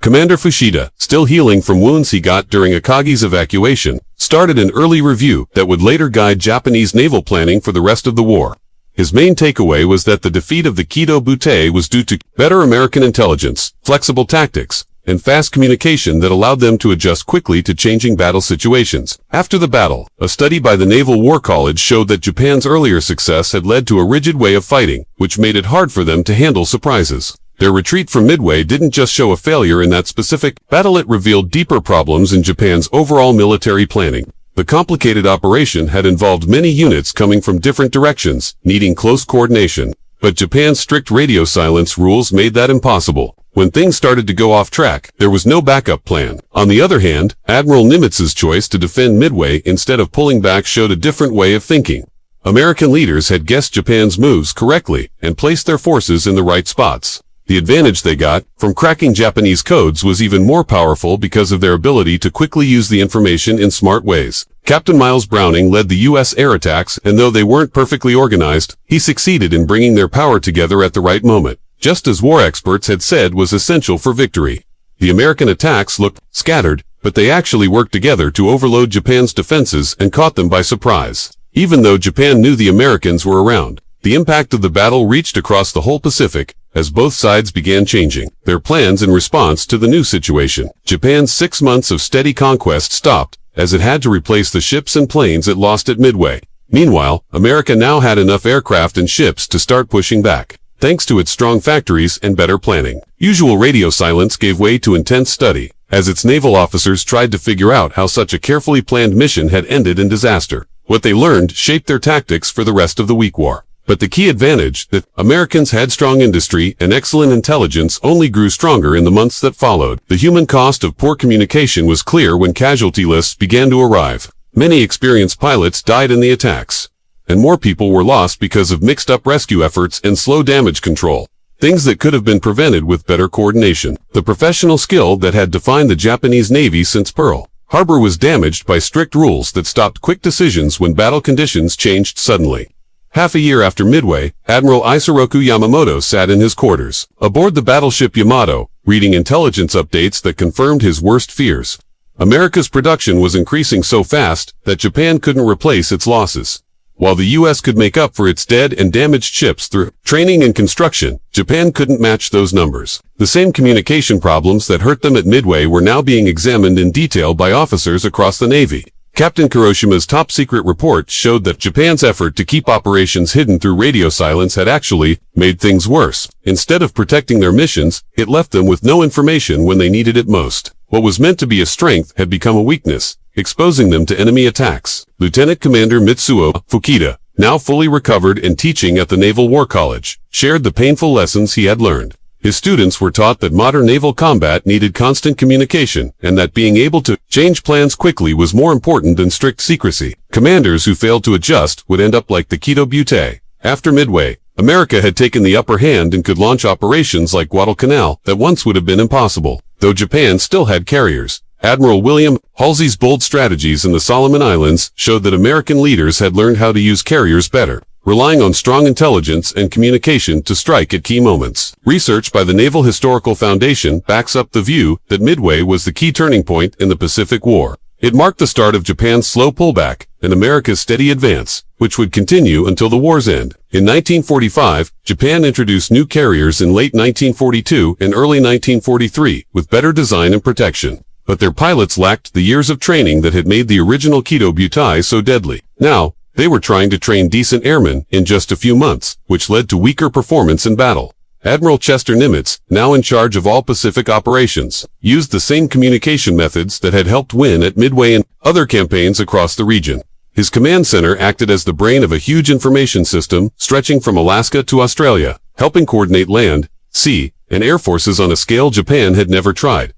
Commander Fushida, still healing from wounds he got during Akagi's evacuation, started an early review that would later guide Japanese naval planning for the rest of the war. His main takeaway was that the defeat of the Kido Butte was due to better American intelligence, flexible tactics, and fast communication that allowed them to adjust quickly to changing battle situations. After the battle, a study by the Naval War College showed that Japan's earlier success had led to a rigid way of fighting, which made it hard for them to handle surprises. Their retreat from Midway didn't just show a failure in that specific battle, it revealed deeper problems in Japan's overall military planning. The complicated operation had involved many units coming from different directions, needing close coordination. But Japan's strict radio silence rules made that impossible. When things started to go off track, there was no backup plan. On the other hand, Admiral Nimitz's choice to defend Midway instead of pulling back showed a different way of thinking. American leaders had guessed Japan's moves correctly and placed their forces in the right spots. The advantage they got from cracking Japanese codes was even more powerful because of their ability to quickly use the information in smart ways. Captain Miles Browning led the U.S. air attacks, and though they weren't perfectly organized, he succeeded in bringing their power together at the right moment, just as war experts had said was essential for victory. The American attacks looked scattered, but they actually worked together to overload Japan's defenses and caught them by surprise. Even though Japan knew the Americans were around, the impact of the battle reached across the whole Pacific, as both sides began changing their plans in response to the new situation. Japan's 6 months of steady conquest stopped, as it had to replace the ships and planes it lost at Midway. Meanwhile, America now had enough aircraft and ships to start pushing back, thanks to its strong factories and better planning. Usual radio silence gave way to intense study, as its naval officers tried to figure out how such a carefully planned mission had ended in disaster. What they learned shaped their tactics for the rest of the week war. But the key advantage, that Americans had strong industry and excellent intelligence, only grew stronger in the months that followed. The human cost of poor communication was clear when casualty lists began to arrive. Many experienced pilots died in the attacks, and more people were lost because of mixed-up rescue efforts and slow damage control. Things that could have been prevented with better coordination. The professional skill that had defined the Japanese Navy since Pearl Harbor was damaged by strict rules that stopped quick decisions when battle conditions changed suddenly. Half a year after Midway, Admiral Isoroku Yamamoto sat in his quarters, aboard the battleship Yamato, reading intelligence updates that confirmed his worst fears. America's production was increasing so fast that Japan couldn't replace its losses. While the U.S. could make up for its dead and damaged ships through training and construction, Japan couldn't match those numbers. The same communication problems that hurt them at Midway were now being examined in detail by officers across the Navy. Captain Kuroshima's top-secret report showed that Japan's effort to keep operations hidden through radio silence had actually made things worse. Instead of protecting their missions, it left them with no information when they needed it most. What was meant to be a strength had become a weakness, exposing them to enemy attacks. Lieutenant Commander Mitsuo Fukuda, now fully recovered and teaching at the Naval War College, shared the painful lessons he had learned. His students were taught that modern naval combat needed constant communication, and that being able to change plans quickly was more important than strict secrecy. Commanders who failed to adjust would end up like the Kido Butte. After Midway, America had taken the upper hand and could launch operations like Guadalcanal that once would have been impossible. Though Japan still had carriers, Admiral William Halsey's bold strategies in the Solomon Islands showed that American leaders had learned how to use carriers better, relying on strong intelligence and communication to strike at key moments. Research by the Naval Historical Foundation backs up the view that Midway was the key turning point in the Pacific War. It marked the start of Japan's slow pullback and America's steady advance, which would continue until the war's end. In 1945, Japan introduced new carriers in late 1942 and early 1943 with better design and protection. But their pilots lacked the years of training that had made the original Kido Butte so deadly. Now, they were trying to train decent airmen in just a few months, which led to weaker performance in battle. Admiral Chester Nimitz, now in charge of all Pacific operations, used the same communication methods that had helped win at Midway and other campaigns across the region. His command center acted as the brain of a huge information system stretching from Alaska to Australia, helping coordinate land, sea, and air forces on a scale Japan had never tried.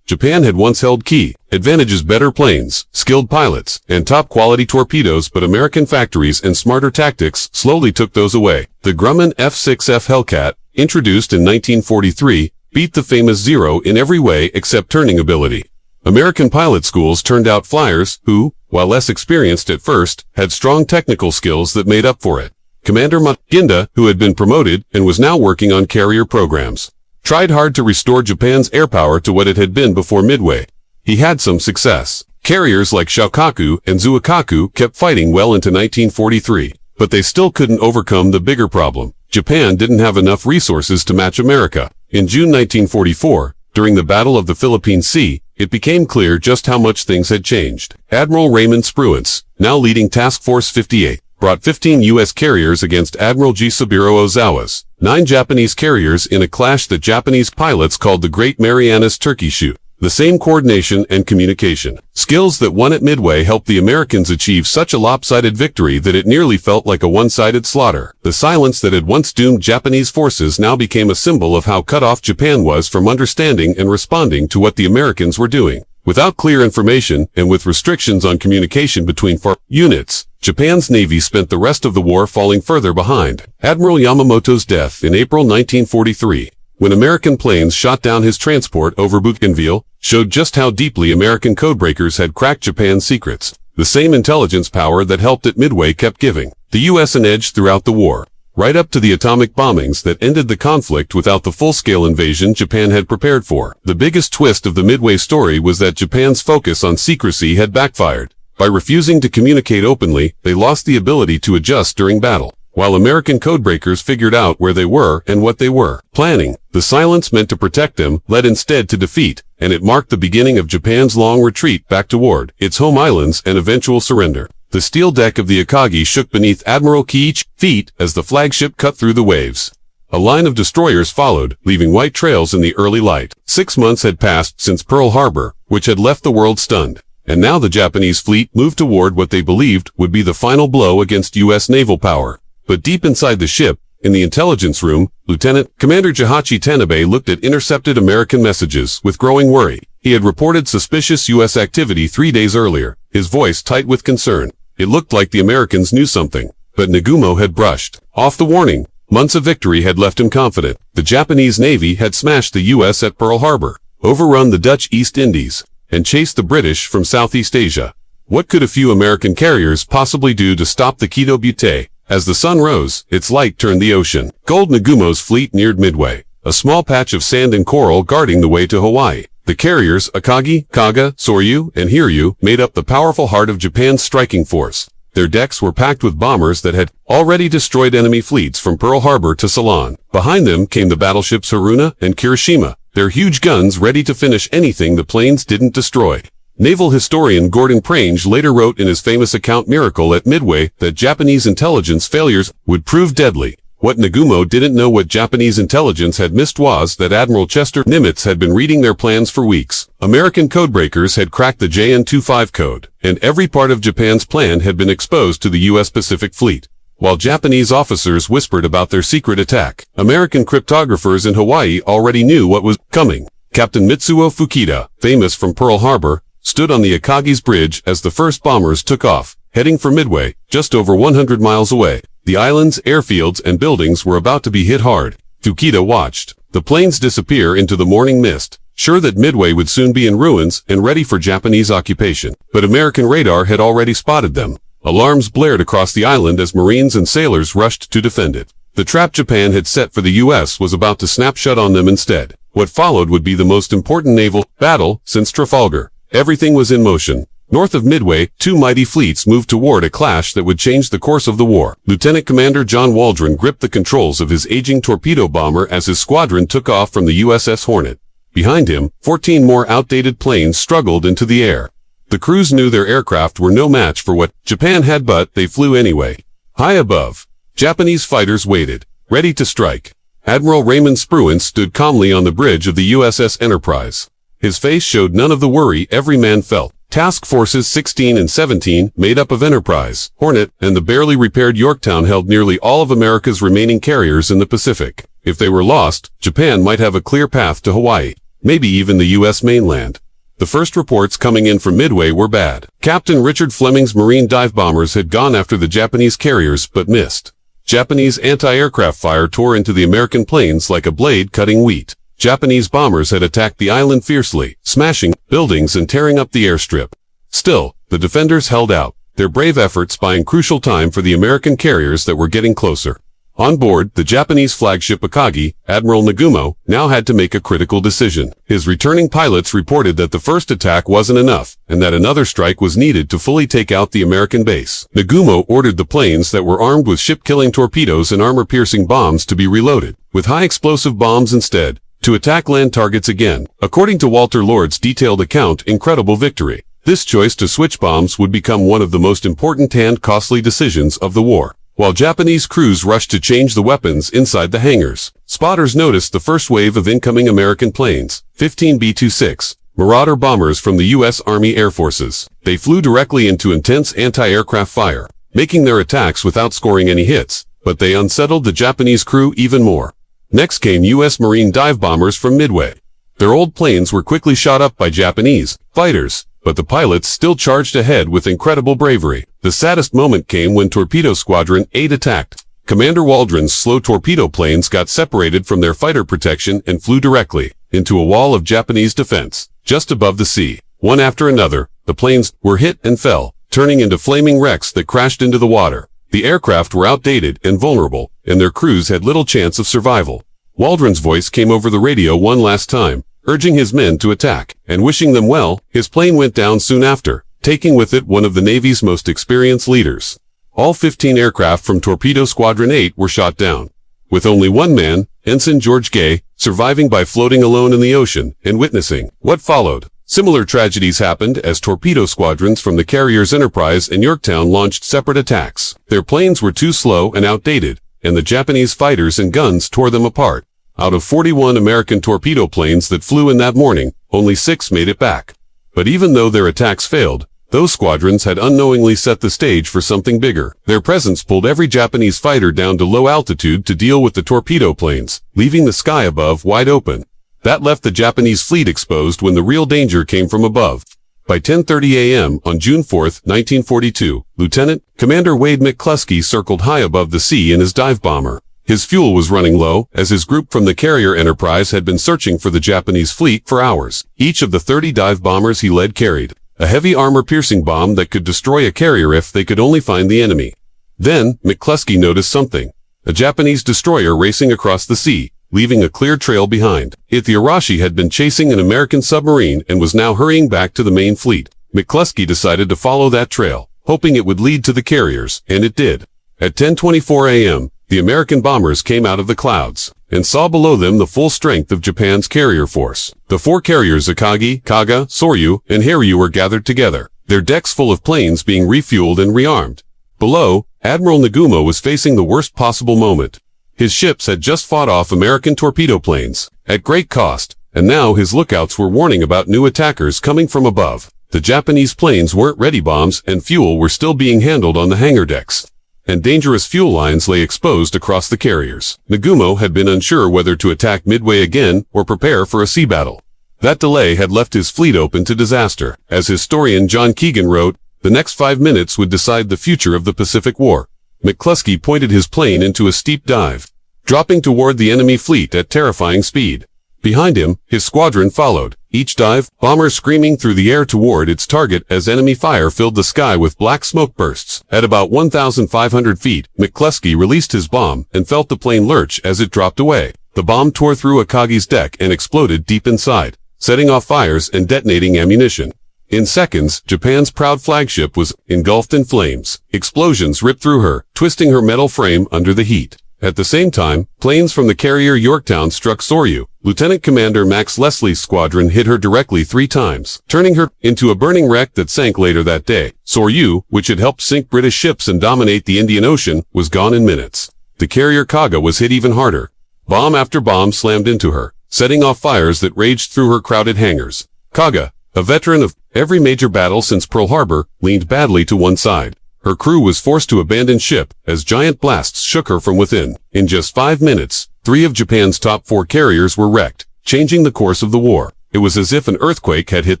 Japan had once held key advantages: better planes, skilled pilots, and top-quality torpedoes, but American factories and smarter tactics slowly took those away. The Grumman F-6F Hellcat, introduced in 1943, beat the famous Zero in every way except turning ability. American pilot schools turned out flyers who, while less experienced at first, had strong technical skills that made up for it. Commander Ginda, who had been promoted and was now working on carrier programs, tried hard to restore Japan's air power to what it had been before Midway. He had some success. Carriers like Shokaku and Zuikaku kept fighting well into 1943, but they still couldn't overcome the bigger problem. Japan didn't have enough resources to match America. In June 1944, during the Battle of the Philippine Sea, it became clear just how much things had changed. Admiral Raymond Spruance, now leading Task Force 58, brought 15 U.S. carriers against Admiral Gisaburo Ozawa's 9 Japanese carriers in a clash that Japanese pilots called the Great Marianas Turkey Shoot. The same coordination and communication skills that won at Midway helped the Americans achieve such a lopsided victory that it nearly felt like a one-sided slaughter. The silence that had once doomed Japanese forces now became a symbol of how cut off Japan was from understanding and responding to what the Americans were doing. Without clear information, and with restrictions on communication between units, Japan's Navy spent the rest of the war falling further behind. Admiral Yamamoto's death in April 1943, when American planes shot down his transport over Bougainville, showed just how deeply American codebreakers had cracked Japan's secrets. The same intelligence power that helped at Midway kept giving the U.S. an edge throughout the war, right up to the atomic bombings that ended the conflict without the full-scale invasion Japan had prepared for. The biggest twist of the Midway story was that Japan's focus on secrecy had backfired. By refusing to communicate openly, they lost the ability to adjust during battle. While American codebreakers figured out where they were and what they were planning, the silence meant to protect them led instead to defeat, and it marked the beginning of Japan's long retreat back toward its home islands and eventual surrender. The steel deck of the Akagi shook beneath Admiral Kiichi's feet as the flagship cut through the waves. A line of destroyers followed, leaving white trails in the early light. 6 months had passed since Pearl Harbor, which had left the world stunned. And now the Japanese fleet moved toward what they believed would be the final blow against U.S. naval power. But deep inside the ship, in the intelligence room, Lieutenant Commander Jihachi Tanabe looked at intercepted American messages with growing worry. He had reported suspicious U.S. activity 3 days earlier, his voice tight with concern. It looked like the Americans knew something, but Nagumo had brushed off the warning. Months of victory had left him confident. The Japanese Navy had smashed the U.S. at Pearl Harbor, overrun the Dutch East Indies, and chased the British from Southeast Asia. What could a few American carriers possibly do to stop the Kido Butte? As the sun rose, its light turned the ocean. Gold Nagumo's fleet neared Midway, a small patch of sand and coral guarding the way to Hawaii. The carriers Akagi, Kaga, Soryu, and Hiryu made up the powerful heart of Japan's striking force. Their decks were packed with bombers that had already destroyed enemy fleets from Pearl Harbor to Ceylon. Behind them came the battleships Haruna and Kirishima, their huge guns ready to finish anything the planes didn't destroy. Naval historian Gordon Prange later wrote in his famous account Miracle at Midway that Japanese intelligence failures would prove deadly. What Nagumo didn't know what Japanese intelligence had missed was that Admiral Chester Nimitz had been reading their plans for weeks. American codebreakers had cracked the JN-25 code, and every part of Japan's plan had been exposed to the U.S. Pacific Fleet. While Japanese officers whispered about their secret attack, American cryptographers in Hawaii already knew what was coming. Captain Mitsuo Fukita, famous from Pearl Harbor, stood on the Akagi's bridge as the first bombers took off, heading for Midway, just over 100 miles away. The islands, airfields, and buildings were about to be hit hard. Fukita watched the planes disappear into the morning mist, sure that Midway would soon be in ruins and ready for Japanese occupation. But American radar had already spotted them. Alarms blared across the island as Marines and sailors rushed to defend it. The trap Japan had set for the U.S. was about to snap shut on them instead. What followed would be the most important naval battle since Trafalgar. Everything was in motion. North of Midway, 2 mighty fleets moved toward a clash that would change the course of the war. Lieutenant Commander John Waldron gripped the controls of his aging torpedo bomber as his squadron took off from the USS Hornet. Behind him, 14 more outdated planes struggled into the air. The crews knew their aircraft were no match for what Japan had, but they flew anyway. High above, Japanese fighters waited, ready to strike. Admiral Raymond Spruance stood calmly on the bridge of the USS Enterprise. His face showed none of the worry every man felt. Task Forces 16 and 17, made up of Enterprise, Hornet, and the barely repaired Yorktown, held nearly all of America's remaining carriers in the Pacific. If they were lost, Japan might have a clear path to Hawaii, maybe even the U.S. mainland. The first reports coming in from Midway were bad. Captain Richard Fleming's Marine dive bombers had gone after the Japanese carriers but missed. Japanese anti-aircraft fire tore into the American planes like a blade cutting wheat. Japanese bombers had attacked the island fiercely, smashing buildings and tearing up the airstrip. Still, the defenders held out, their brave efforts buying crucial time for the American carriers that were getting closer. On board, the Japanese flagship Akagi, Admiral Nagumo, now had to make a critical decision. His returning pilots reported that the first attack wasn't enough, and that another strike was needed to fully take out the American base. Nagumo ordered the planes that were armed with ship-killing torpedoes and armor-piercing bombs to be reloaded, with high-explosive bombs instead, to attack land targets again. According to Walter Lord's detailed account, incredible victory. This choice to switch bombs would become one of the most important and costly decisions of the war. While Japanese crews rushed to change the weapons inside the hangars, spotters noticed the first wave of incoming American planes, 15 B-26, Marauder bombers from the U.S. Army Air Forces. They flew directly into intense anti-aircraft fire, making their attacks without scoring any hits, but they unsettled the Japanese crew even more. Next came U.S. Marine dive bombers from Midway. Their old planes were quickly shot up by Japanese fighters, but the pilots still charged ahead with incredible bravery. The saddest moment came when Torpedo Squadron 8 attacked. Commander Waldron's slow torpedo planes got separated from their fighter protection and flew directly into a wall of Japanese defense, just above the sea. One after another, the planes were hit and fell, turning into flaming wrecks that crashed into the water. The aircraft were outdated and vulnerable, and their crews had little chance of survival. Waldron's voice came over the radio one last time, urging his men to attack, and wishing them well. His plane went down soon after, taking with it one of the Navy's most experienced leaders. All 15 aircraft from Torpedo Squadron 8 were shot down, with only one man, Ensign George Gay, surviving by floating alone in the ocean and witnessing what followed. Similar tragedies happened as torpedo squadrons from the carriers Enterprise and Yorktown launched separate attacks. Their planes were too slow and outdated, and the Japanese fighters and guns tore them apart. Out of 41 American torpedo planes that flew in that morning, only 6 made it back. But even though their attacks failed, those squadrons had unknowingly set the stage for something bigger. Their presence pulled every Japanese fighter down to low altitude to deal with the torpedo planes, leaving the sky above wide open. That left the Japanese fleet exposed when the real danger came from above. By 10:30 a.m. on June 4, 1942, Lieutenant Commander Wade McCluskey circled high above the sea in his dive bomber. His fuel was running low, as his group from the carrier Enterprise had been searching for the Japanese fleet for hours. Each of the 30 dive bombers he led carried a heavy armor-piercing bomb that could destroy a carrier if they could only find the enemy. Then, McCluskey noticed something. A Japanese destroyer racing across the sea, leaving a clear trail behind it. The Arashi had been chasing an American submarine and was now hurrying back to the main fleet. McCluskey decided to follow that trail, hoping it would lead to the carriers, and it did. At 10:24 a.m., the American bombers came out of the clouds and saw below them the full strength of Japan's carrier force. The 4 carriers Akagi, Kaga, Soryu, and Hiryu were gathered together, their decks full of planes being refueled and rearmed. Below, Admiral Nagumo was facing the worst possible moment. His ships had just fought off American torpedo planes, at great cost, and now his lookouts were warning about new attackers coming from above. The Japanese planes weren't ready, bombs and fuel were still being handled on the hangar decks, and dangerous fuel lines lay exposed across the carriers. Nagumo had been unsure whether to attack Midway again or prepare for a sea battle. That delay had left his fleet open to disaster. As historian John Keegan wrote, the next 5 minutes would decide the future of the Pacific War. McCluskey pointed his plane into a steep dive, dropping toward the enemy fleet at terrifying speed. Behind him, his squadron followed, each dive bomber screaming through the air toward its target as enemy fire filled the sky with black smoke bursts. At about 1,500 feet, McCluskey released his bomb and felt the plane lurch as it dropped away. The bomb tore through Akagi's deck and exploded deep inside, setting off fires and detonating ammunition. In seconds, Japan's proud flagship was engulfed in flames. Explosions ripped through her, twisting her metal frame under the heat. At the same time, planes from the carrier Yorktown struck Soryu. Lieutenant Commander Max Leslie's squadron hit her directly 3 times, turning her into a burning wreck that sank later that day. Soryu, which had helped sink British ships and dominate the Indian Ocean, was gone in minutes. The carrier Kaga was hit even harder. Bomb after bomb slammed into her, setting off fires that raged through her crowded hangars. Kaga, a veteran of every major battle since Pearl Harbor, leaned badly to one side. Her crew was forced to abandon ship as giant blasts shook her from within. In just 5 minutes, 3 of Japan's top 4 carriers were wrecked, changing the course of the war. It was as if an earthquake had hit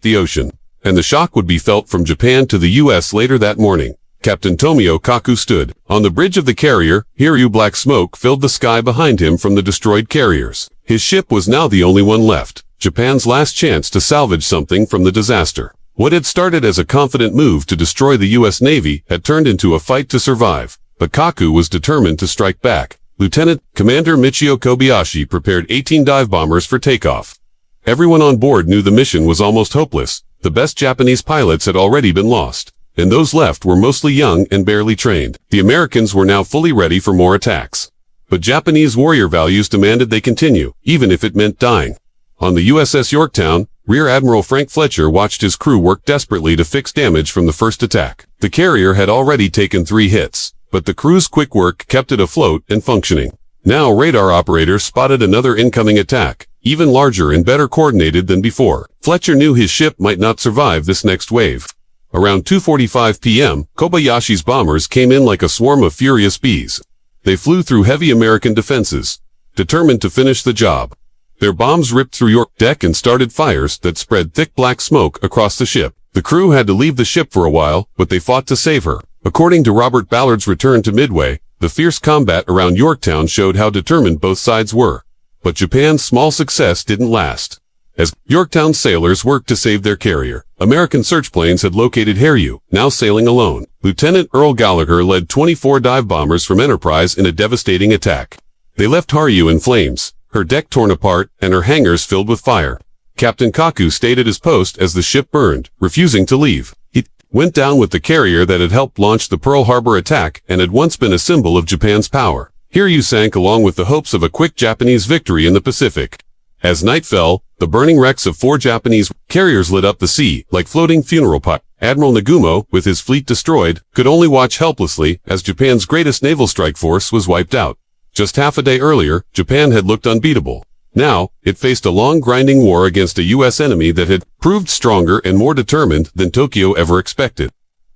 the ocean, and the shock would be felt from Japan to the U.S. later that morning. Captain Tomio Kaku stood on the bridge of the carrier. Hiryu. Black smoke filled the sky behind him from the destroyed carriers. His ship was now the only one left, Japan's last chance to salvage something from the disaster. What had started as a confident move to destroy the U.S. Navy had turned into a fight to survive, but Kaku was determined to strike back. Lieutenant Commander Michio Kobayashi prepared 18 dive bombers for takeoff. Everyone on board knew the mission was almost hopeless. The best Japanese pilots had already been lost, and those left were mostly young and barely trained. The Americans were now fully ready for more attacks. But Japanese warrior values demanded they continue, even if it meant dying. On the USS Yorktown, Rear Admiral Frank Fletcher watched his crew work desperately to fix damage from the first attack. The carrier had already taken 3 hits, but the crew's quick work kept it afloat and functioning. Now radar operators spotted another incoming attack, even larger and better coordinated than before. Fletcher knew his ship might not survive this next wave. Around 2:45 p.m., Kobayashi's bombers came in like a swarm of furious bees. They flew through heavy American defenses, determined to finish the job. Their bombs ripped through York deck and started fires that spread thick black smoke across the ship. The crew had to leave the ship for a while, but they fought to save her. According to Robert Ballard's return to Midway, the fierce combat around Yorktown showed how determined both sides were. But Japan's small success didn't last. As Yorktown sailors worked to save their carrier, American search planes had located Hiryu, now sailing alone. Lieutenant Earl Gallagher led 24 dive bombers from Enterprise in a devastating attack. They left Hiryu in flames, her deck torn apart, and her hangars filled with fire. Captain Kaku stayed at his post as the ship burned, refusing to leave. He went down with the carrier that had helped launch the Pearl Harbor attack and had once been a symbol of Japan's power. Hiryu sank along with the hopes of a quick Japanese victory in the Pacific. As night fell, the burning wrecks of 4 Japanese carriers lit up the sea like floating funeral pyres. Admiral Nagumo, with his fleet destroyed, could only watch helplessly as Japan's greatest naval strike force was wiped out. Just half a day earlier, Japan had looked unbeatable. Now, it faced a long grinding war against a U.S. enemy that had proved stronger and more determined than Tokyo ever expected.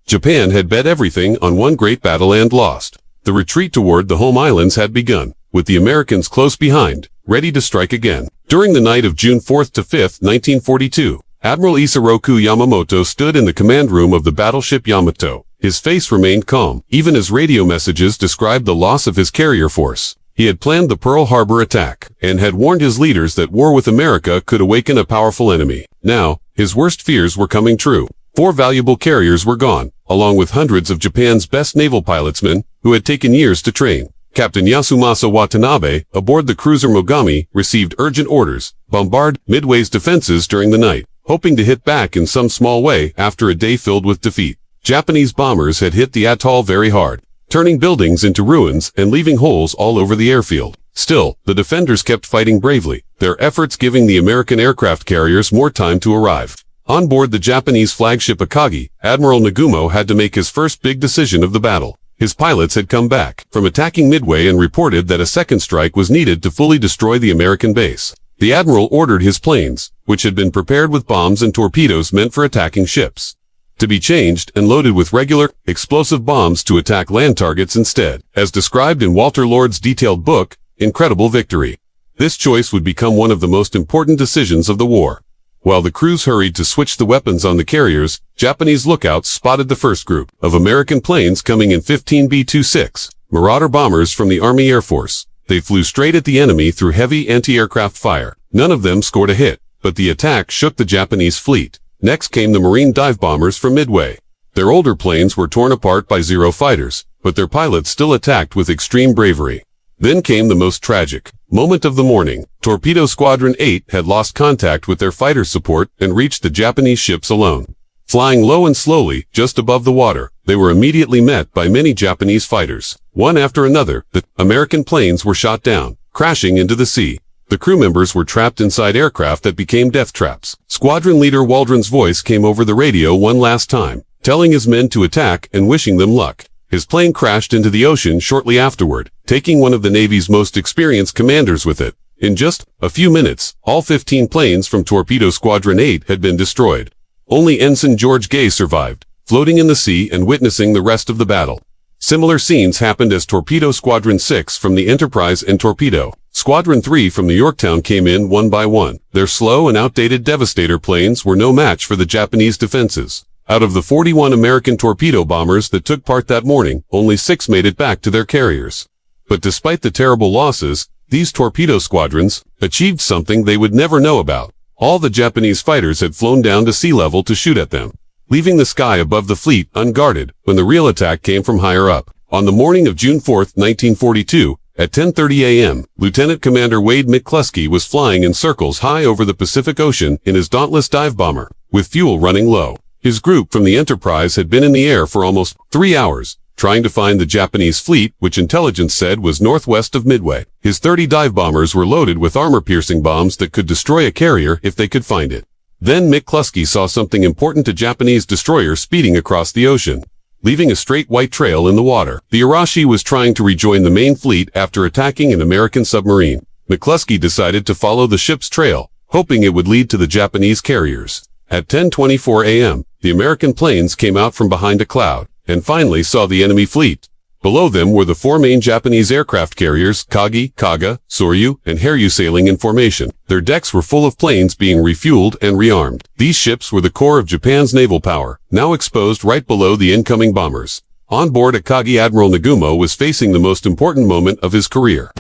Japan had bet everything on one great battle and lost. The retreat toward the home islands had begun, with the Americans close behind, ready to strike again. During the night of June 4th to 5th, 1942, Admiral Isoroku Yamamoto stood in the command room of the battleship Yamato. His face remained calm, even as radio messages described the loss of his carrier force. He had planned the Pearl Harbor attack, and had warned his leaders that war with America could awaken a powerful enemy. Now, his worst fears were coming true. 4 valuable carriers were gone, along with hundreds of Japan's best naval pilotsmen, who had taken years to train. Captain Yasumasa Watanabe, aboard the cruiser Mogami, received urgent orders, bombard Midway's defenses during the night, hoping to hit back in some small way after a day filled with defeat. Japanese bombers had hit the atoll very hard, turning buildings into ruins and leaving holes all over the airfield. Still, the defenders kept fighting bravely, their efforts giving the American aircraft carriers more time to arrive. On board the Japanese flagship Akagi, Admiral Nagumo had to make his first big decision of the battle. His pilots had come back from attacking Midway and reported that a second strike was needed to fully destroy the American base. The admiral ordered his planes, which had been prepared with bombs and torpedoes meant for attacking ships, to be changed and loaded with regular, explosive bombs to attack land targets instead, as described in Walter Lord's detailed book, Incredible Victory. This choice would become one of the most important decisions of the war. While the crews hurried to switch the weapons on the carriers, Japanese lookouts spotted the first group of American planes coming in 15 B-26, Marauder bombers from the Army Air Force. They flew straight at the enemy through heavy anti-aircraft fire. None of them scored a hit, but the attack shook the Japanese fleet. Next came the Marine dive bombers from Midway. Their older planes were torn apart by Zero fighters, but their pilots still attacked with extreme bravery. Then came the most tragic moment of the morning. Torpedo Squadron 8 had lost contact with their fighter support and reached the Japanese ships alone. Flying low and slowly, just above the water, they were immediately met by many Japanese fighters. One after another, the American planes were shot down, crashing into the sea. The crew members were trapped inside aircraft that became death traps. Squadron leader Waldron's voice came over the radio one last time, telling his men to attack and wishing them luck. His plane crashed into the ocean shortly afterward, taking one of the Navy's most experienced commanders with it. In just a few minutes, all 15 planes from Torpedo Squadron 8 had been destroyed. Only Ensign George Gay survived, floating in the sea and witnessing the rest of the battle. Similar scenes happened as Torpedo Squadron 6 from the Enterprise and Torpedo Squadron 3 from the Yorktown came in one by one. Their slow and outdated Devastator planes were no match for the Japanese defenses. Out of the 41 American torpedo bombers that took part that morning, only 6 made it back to their carriers. But despite the terrible losses, these torpedo squadrons achieved something they would never know about. All the Japanese fighters had flown down to sea level to shoot at them, leaving the sky above the fleet unguarded when the real attack came from higher up. On the morning of June 4, 1942, At 10:30 a.m., Lieutenant Commander Wade McCluskey was flying in circles high over the Pacific Ocean in his Dauntless dive bomber, with fuel running low. His group from the Enterprise had been in the air for almost 3 hours, trying to find the Japanese fleet, which intelligence said was northwest of Midway. His 30 dive bombers were loaded with armor-piercing bombs that could destroy a carrier if they could find it. Then McCluskey saw something important: a Japanese destroyer speeding across the ocean, leaving a straight white trail in the water. The Arashi was trying to rejoin the main fleet after attacking an American submarine. McCluskey decided to follow the ship's trail, hoping it would lead to the Japanese carriers. At 10:24 a.m., the American planes came out from behind a cloud and finally saw the enemy fleet. Below them were the 4 main Japanese aircraft carriers, Kagi, Kaga, Soryu, and Hiryu, sailing in formation. Their decks were full of planes being refueled and rearmed. These ships were the core of Japan's naval power, now exposed right below the incoming bombers. On board Akagi, Admiral Nagumo was facing the most important moment of his career.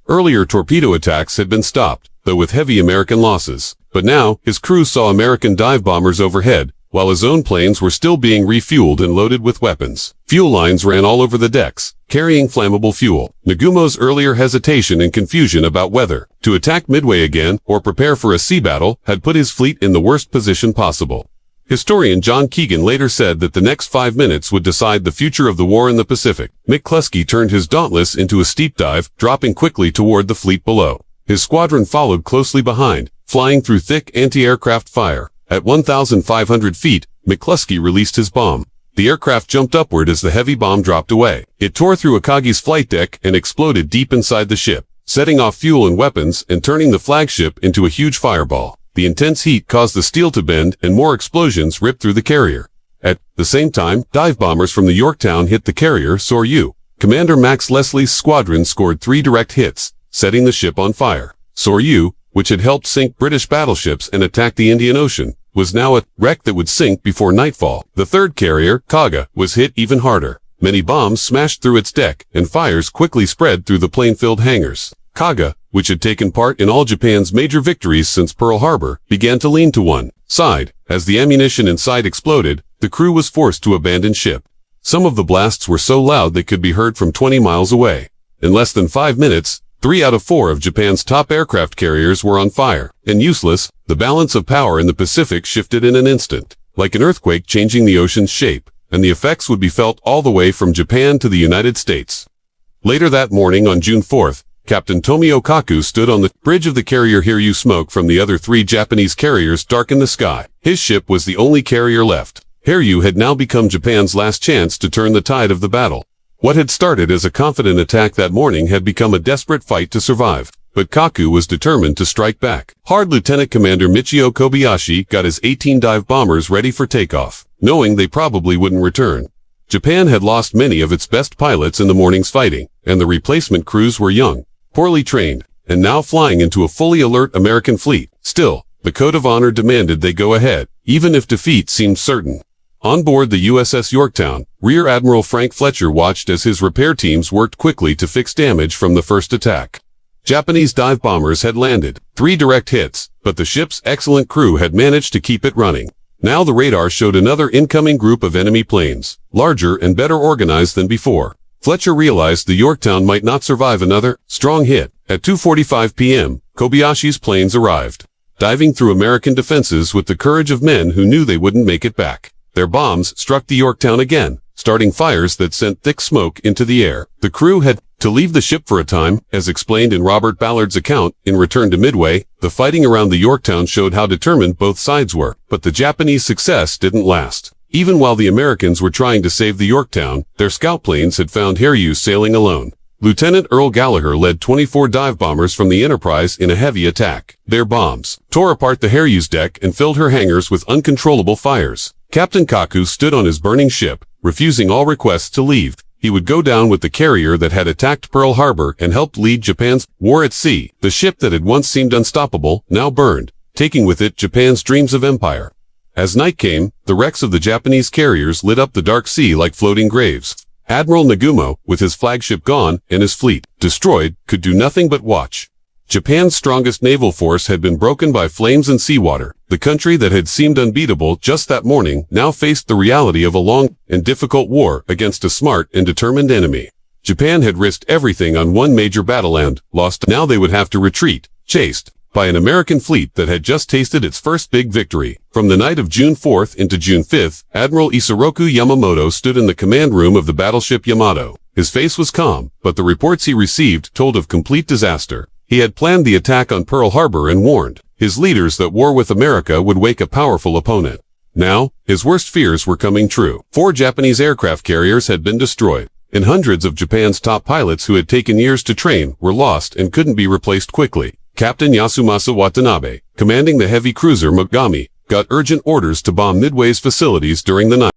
Earlier torpedo attacks had been stopped, though with heavy American losses. But now, his crew saw American dive bombers overhead, while his own planes were still being refueled and loaded with weapons. Fuel lines ran all over the decks, carrying flammable fuel. Nagumo's earlier hesitation and confusion about whether to attack Midway again or prepare for a sea battle had put his fleet in the worst position possible. Historian John Keegan later said that the next 5 minutes would decide the future of the war in the Pacific. McCluskey turned his Dauntless into a steep dive, dropping quickly toward the fleet below. His squadron followed closely behind, flying through thick anti-aircraft fire. At 1,500 feet, McCluskey released his bomb. The aircraft jumped upward as the heavy bomb dropped away. It tore through Akagi's flight deck and exploded deep inside the ship, setting off fuel and weapons and turning the flagship into a huge fireball. The intense heat caused the steel to bend and more explosions ripped through the carrier. At the same time, dive bombers from the Yorktown hit the carrier Soryu. Commander Max Leslie's squadron scored 3 direct hits, setting the ship on fire. Soryu, which had helped sink British battleships and attack the Indian Ocean, was now a wreck that would sink before nightfall. The third carrier, Kaga, was hit even harder. Many bombs smashed through its deck, and fires quickly spread through the plane-filled hangars. Kaga, which had taken part in all Japan's major victories since Pearl Harbor, began to lean to one side. As the ammunition inside exploded, the crew was forced to abandon ship. Some of the blasts were so loud they could be heard from 20 miles away. In less than 5 minutes, 3 out of 4 of Japan's top aircraft carriers were on fire and useless. The balance of power in the Pacific shifted in an instant, like an earthquake changing the ocean's shape, and the effects would be felt all the way from Japan to the United States. Later that morning on June 4th, Captain Tomio Kaku stood on the bridge of the carrier Hiryu. Smoke from the other 3 Japanese carriers darkened the sky. His ship was the only carrier left. Hiryu had now become Japan's last chance to turn the tide of the battle. What had started as a confident attack that morning had become a desperate fight to survive. But Kaku was determined to strike back. Hard Lieutenant Commander Michio Kobayashi got his 18 dive bombers ready for takeoff, knowing they probably wouldn't return. Japan had lost many of its best pilots in the morning's fighting, and the replacement crews were young, poorly trained, and now flying into a fully alert American fleet. Still, the code of honor demanded they go ahead, even if defeat seemed certain. On board the USS Yorktown, Rear Admiral Frank Fletcher watched as his repair teams worked quickly to fix damage from the first attack. Japanese dive bombers had landed 3 direct hits, but the ship's excellent crew had managed to keep it running. Now the radar showed another incoming group of enemy planes, larger and better organized than before. Fletcher realized the Yorktown might not survive another strong hit. At 2:45 p.m., Kobayashi's planes arrived, diving through American defenses with the courage of men who knew they wouldn't make it back. Their bombs struck the Yorktown again, starting fires that sent thick smoke into the air. The crew had to leave the ship for a time, as explained in Robert Ballard's account. In Return to Midway, the fighting around the Yorktown showed how determined both sides were, but the Japanese success didn't last. Even while the Americans were trying to save the Yorktown, their scout planes had found Hiryu sailing alone. Lieutenant Earl Gallagher led 24 dive bombers from the Enterprise in a heavy attack. Their bombs tore apart the Hiryu's deck and filled her hangars with uncontrollable fires. Captain Kaku stood on his burning ship, refusing all requests to leave. He would go down with the carrier that had attacked Pearl Harbor and helped lead Japan's war at sea. The ship that had once seemed unstoppable now burned, taking with it Japan's dreams of empire. As night came, the wrecks of the Japanese carriers lit up the dark sea like floating graves. Admiral Nagumo, with his flagship gone and his fleet destroyed, could do nothing but watch. Japan's strongest naval force had been broken by flames and seawater. The country that had seemed unbeatable just that morning now faced the reality of a long and difficult war against a smart and determined enemy. Japan had risked everything on one major battle and lost. Now they would have to retreat, chased by an American fleet that had just tasted its first big victory. From the night of June 4th into June 5th, Admiral Isoroku Yamamoto stood in the command room of the battleship Yamato. His face was calm, but the reports he received told of complete disaster. He had planned the attack on Pearl Harbor and warned his leaders that war with America would wake a powerful opponent. Now, his worst fears were coming true. 4 Japanese aircraft carriers had been destroyed, and hundreds of Japan's top pilots who had taken years to train were lost and couldn't be replaced quickly. Captain Yasumasa Watanabe, commanding the heavy cruiser Mogami, got urgent orders to bomb Midway's facilities during the night.